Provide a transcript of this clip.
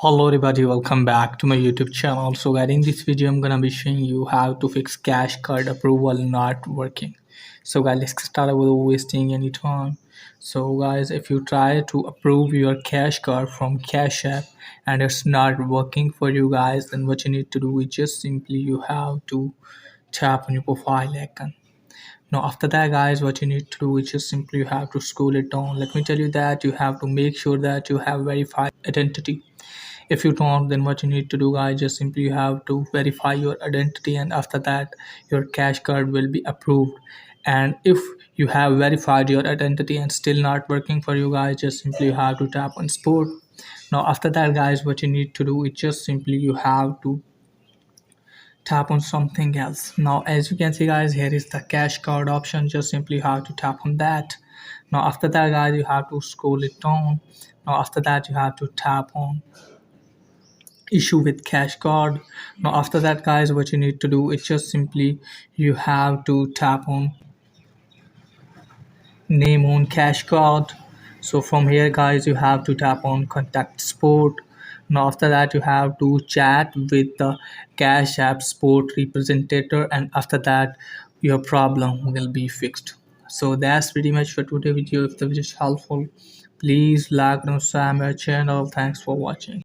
Hello everybody, welcome back to my YouTube channel. So guys, in this video I'm gonna be showing you how to fix cash card approval not working. So guys, let's start without wasting any time. So guys, if you try to approve your cash card from Cash App and it's not working for you guys, then what you need to do is just simply you have to tap on your profile icon. Now after that guys, what you need to do is just simply you have to scroll it down. Let me tell you that you have to make sure that you have verified identity. If you don't, then what you need to do guys, just simply you have to verify your identity, and after that your cash card will be approved. And if you have verified your identity and still not working for you guys, just simply you have to tap on support. Now after that guys, what you need to do is just simply you have to tap on something else. Now as you can see guys, here is the cash card option. Just simply you have to tap on that. Now after that guys, you have to scroll it down. Now after that you have to tap on issue with cash card. Now after that guys, what you need to do is just simply you have to tap on name on cash card. So from here guys, you have to tap on contact support. Now after that you have to chat with the cash app support representative, and after that your problem will be fixed. So that's pretty much for today video. If the video is helpful, please like and subscribe my channel. Thanks for watching.